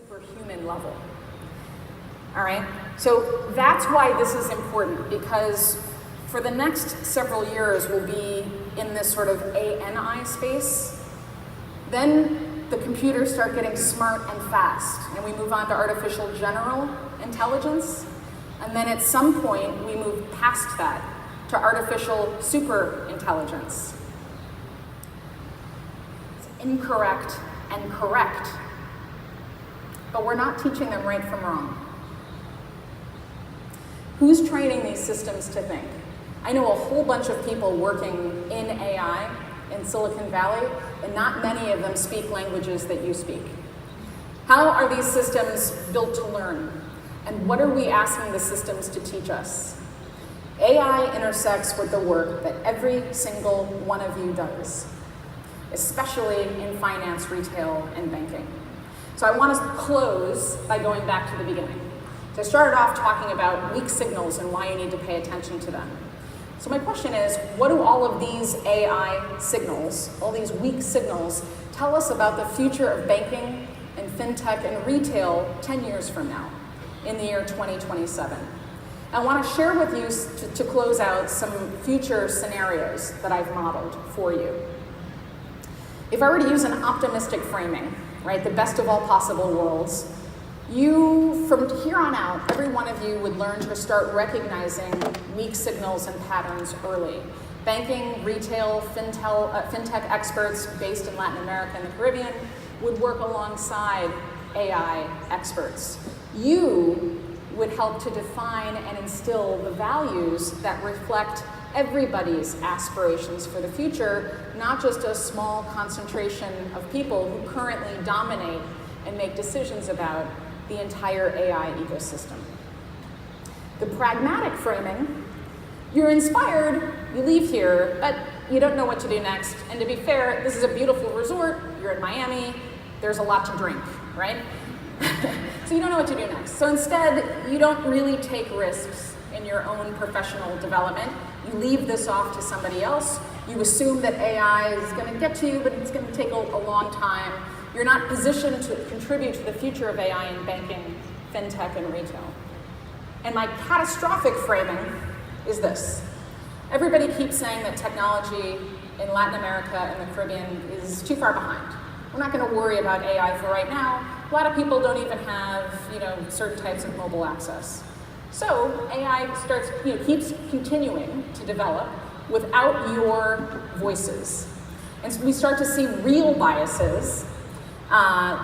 superhuman level. All right? So that's why this is important, because for the next several years we'll be in this sort of ANI space. Then the computers start getting smart and fast, and we move on to artificial general intelligence. And then at some point we move past that to artificial super intelligence. It's incorrect and correct, but we're not teaching them right from wrong. Who's training these systems to think? I know a whole bunch of people working in AI in Silicon Valley, and not many of them speak languages that you speak. How are these systems built to learn? And what are we asking the systems to teach us? AI intersects with the work that every single one of you does, especially in finance, retail, and banking. So I want to close by going back to the beginning. So I started off talking about weak signals and why you need to pay attention to them. So my question is, what do all of these AI signals, all these weak signals, tell us about the future of banking and fintech and retail 10 years from now, in the year 2027? I want to share with you, to close out, some future scenarios that I've modeled for you. If I were to use an optimistic framing, right, the best of all possible worlds, you, from here on out, every one of you would learn to start recognizing weak signals and patterns early. Banking, retail, fintech experts based in Latin America and the Caribbean would work alongside AI experts. You would help to define and instill the values that reflect everybody's aspirations for the future, not just a small concentration of people who currently dominate and make decisions about the entire AI ecosystem. The pragmatic framing, you're inspired, you leave here, but you don't know what to do next. And to be fair, this is a beautiful resort, you're in Miami, there's a lot to drink, right? So you don't know what to do next. So instead, you don't really take risks in your own professional development. You leave this off to somebody else. You assume that AI is going to get to you, but it's going to take a long time. You're not positioned to contribute to the future of AI in banking, fintech, and retail. And my catastrophic framing is this. Everybody keeps saying that technology in Latin America and the Caribbean is too far behind. We're not going to worry about AI for right now. A lot of people don't even have, certain types of mobile access. So AI keeps continuing to develop without your voices. And so we start to see real biases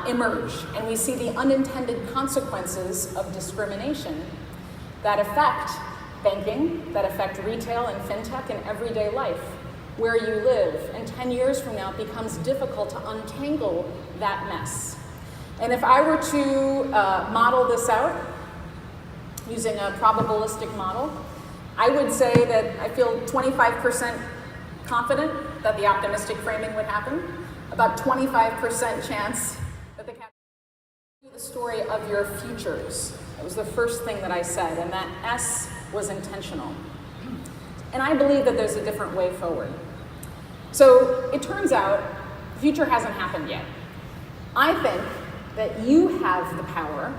emerge, and we see the unintended consequences of discrimination that affect banking, that affect retail and fintech and everyday life, where you live. And 10 years from now, it becomes difficult to untangle that mess. And if I were to model this out using a probabilistic model, I would say that I feel 25% confident that the optimistic framing would happen, about 25% chance that the story of your futures. That was the first thing that I said, and that S was intentional. And I believe that there's a different way forward. So it turns out the future hasn't happened yet. I think that you have the power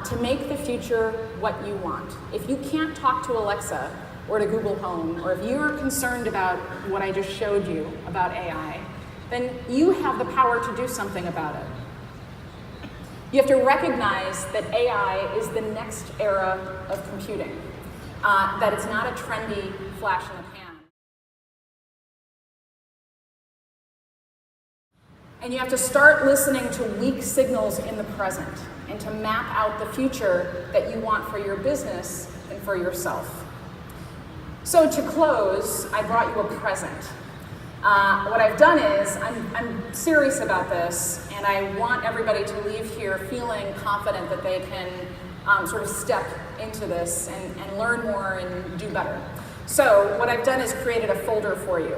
to make the future what you want. If you can't talk to Alexa or to Google Home, or if you're concerned about what I just showed you about AI, then you have the power to do something about it. You have to recognize that AI is the next era of computing, that it's not a trendy flash in the pan. And you have to start listening to weak signals in the present and to map out the future that you want for your business and for yourself. So to close, I brought you a present. What I've done is, I'm serious about this, and I want everybody to leave here feeling confident that they can sort of step into this and learn more and do better. So what I've done is created a folder for you.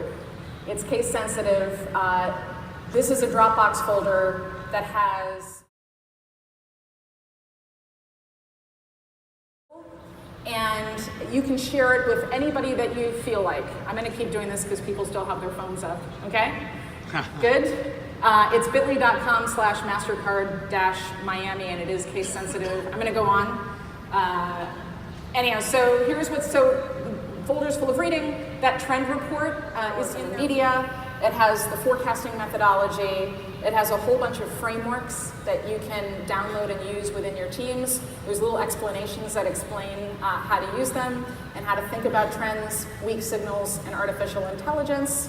It's case sensitive. This is a Dropbox folder that has, and you can share it with anybody that you feel like. I'm going to keep doing this because people still have their phones up, okay? Good? It's bit.ly.com/MasterCard-Miami, and it is case sensitive. I'm going to go on. Anyhow, so here's folders full of reading. That trend report is in media. It has the forecasting methodology. It has a whole bunch of frameworks that you can download and use within your teams. There's little explanations that explain how to use them and how to think about trends, weak signals, and artificial intelligence.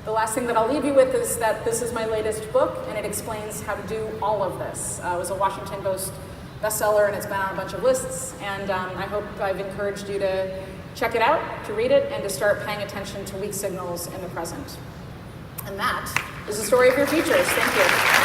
The last thing that I'll leave you with is that this is my latest book, and it explains how to do all of this. It was a Washington Post bestseller, and it's been on a bunch of lists, and I hope I've encouraged you to check it out, to read it, and to start paying attention to weak signals in the present. And that is the story of your futures. Thank you.